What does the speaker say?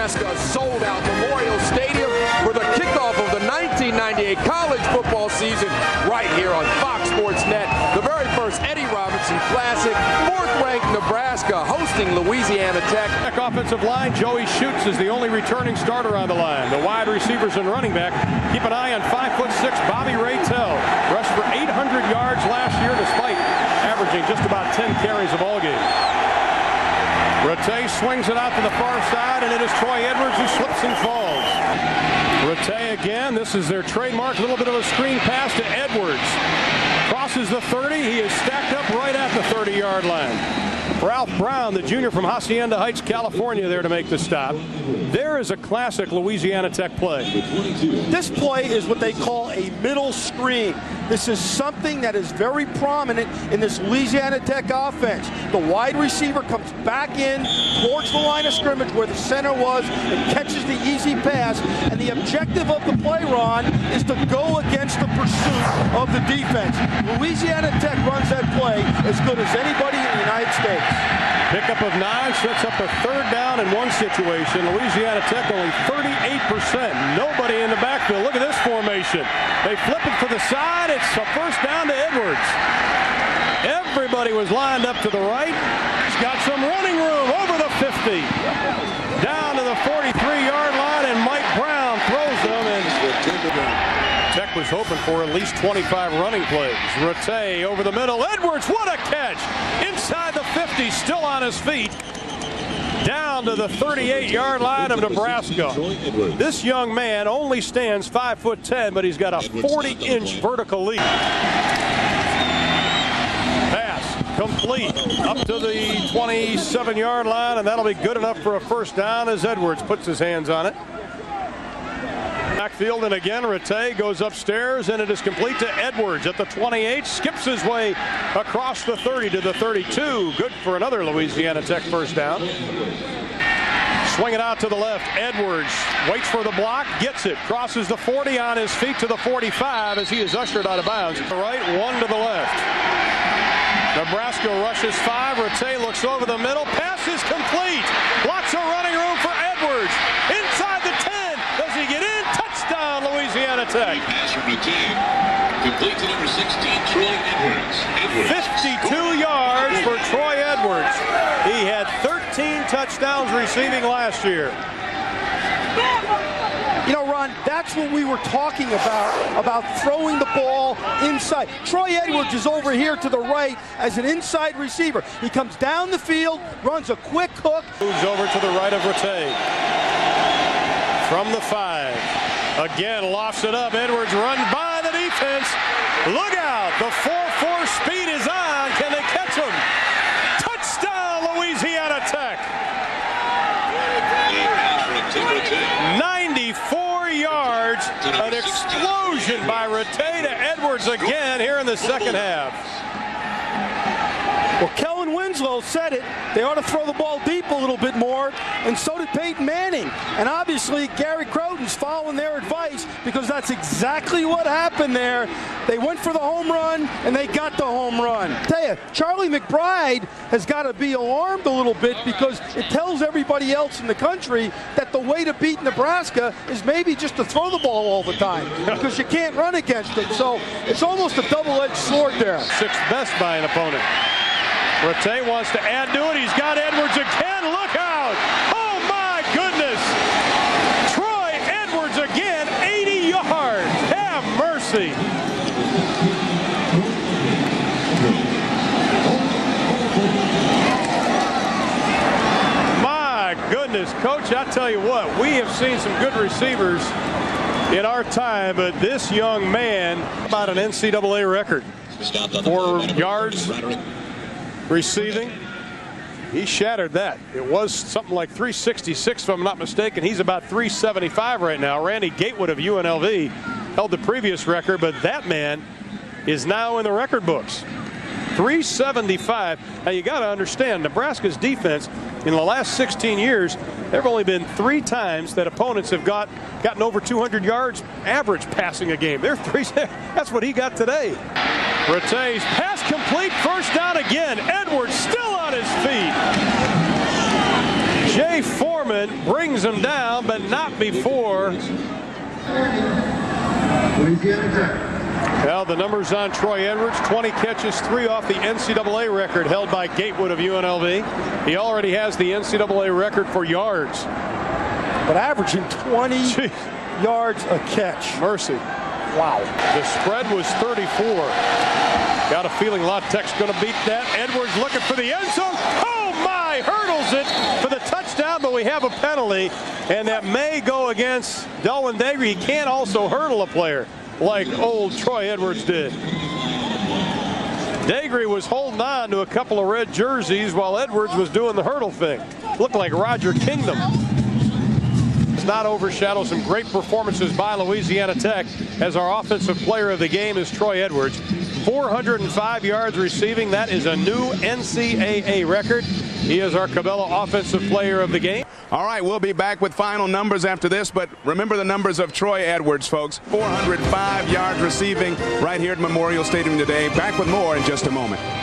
Nebraska sold-out Memorial Stadium for the kickoff of the 1998 college football season right here on Fox Sports Net. The very first Eddie Robinson Classic, 4th-ranked Nebraska hosting Louisiana Tech. Offensive line, Joey Schutz is the only returning starter on the line. The wide receivers and running back, keep an eye on 5'6" Bobby Raytell. Rushed for 800 yards last year despite averaging just about 10 carries a ball game. Rattay swings it out to the far side, and it is Troy Edwards who slips and falls. Rattay again. This is their trademark. A little bit of a screen pass to Edwards. Crosses the 30. He is stacked up right at the 30-yard line. Ralph Brown, the junior from Hacienda Heights, California, there to make the stop. There is a classic Louisiana Tech play. This play is what they call a middle screen. This is something that is very prominent in this Louisiana Tech offense. The wide receiver comes back in towards the line of scrimmage where the center was and catches the easy pass. And the objective of the play, Ron, is to go against the pursuit of the defense. Louisiana Tech runs that play as good as anybody in the United States. Pickup of 9 sets up a 3rd down in one situation. Louisiana Tech only 38%. Nobody in the backfield. Look at this formation. They flip it to the side. It's a 1st down to Edwards. Everybody was lined up to the right. He's got some running room over the 50. Down to the 43-yard line, and Mike Brown throws them. And Tech was hoping for at least 25 running plays. Rattay over the middle. Edwards, what a catch! Inside the 50, still on his feet. Down to the 38-yard line of Nebraska. This young man only stands 5'10", but he's got a 40-inch vertical leap. Pass complete up to the 27-yard line, and that'll be good enough for a 1st down as Edwards puts his hands on it. Backfield, and again Rattay goes upstairs, and it is complete to Edwards at the 28. Skips his way across the 30 to the 32. Good for another Louisiana Tech 1st down. Swing it out to the left. Edwards waits for the block, gets it, crosses the 40 on his feet to the 45 as he is ushered out of bounds. To the right, 1 to the left. Nebraska rushes 5. Rattay looks over the middle. Pass is complete. Lots of running room for Edwards. Inside the 10. Does he get in? Touchdown, Louisiana Tech. Pass from Rattay. Complete to number 16, Troy Edwards. 52 yards for Troy Edwards. He had 13 touchdowns receiving last year. You know, Ron, that's what we were talking about throwing the ball inside. Troy Edwards is over here to the right as an inside receiver. He comes down the field, runs a quick hook. Moves over to the right of Rattay. From the 5. Again, lofts it up. Edwards runs by the defense. Look out. The 4-4 speed is on. Can they catch him? Touchdown, Louisiana Tech. 94 yards. An explosion by Rattay to Edwards again here in the 2nd half. Well, Kellen Winslow said it. They ought to throw the ball deep a little bit more, and so did Peyton Manning. And obviously, Gary Croton's following their advice because that's exactly what happened there. They went for the home run, and they got the home run. I tell you, Charlie McBride has got to be alarmed a little bit because it tells everybody else in the country that the way to beat Nebraska is maybe just to throw the ball all the time because you can't run against it. So it's almost a double-edged sword there. 6th best by an opponent. Rattay wants to add to it. He's got Edwards again. Look out! Oh, my goodness! Troy Edwards again, 80 yards. Have mercy. My goodness, Coach, I tell you what, we have seen some good receivers in our time, but this young man, about an NCAA record for yards receiving. He shattered that. It was something like 366 if I'm not mistaken. He's about 375 right now. Randy Gatewood of UNLV held the previous record, but that man is now in the record books. 375. Now you got to understand, Nebraska's defense in the last 16 years, there have only been 3 times that opponents have gotten over 200 yards average passing a game. They're 3. That's what he got today. Rattay's pass complete, 1st down again. Edwards still on his feet. Jay Foreman brings him down, but not before. Well, the numbers on Troy Edwards: 20 catches, 3 off the NCAA record held by Gatewood of UNLV. He already has the NCAA record for yards. But averaging 20 yards a catch. Mercy. Wow. The spread was 34. Got a feeling La Tech's going to beat that. Edwards looking for the end zone. Oh my, hurdles it for the touchdown, but we have a penalty, and that may go against Delwin Dagre. He can't also hurdle a player like old Troy Edwards did. Dagre was holding on to a couple of red jerseys while Edwards was doing the hurdle thing. Looked like Roger Kingdom. Does not overshadow some great performances by Louisiana Tech, as our offensive player of the game is Troy Edwards. 405 yards receiving. That is a new NCAA record. He is our Cabela offensive player of the game. All right, we'll be back with final numbers after this, but remember the numbers of Troy Edwards, folks. 405 yards receiving right here at Memorial Stadium today. Back with more in just a moment.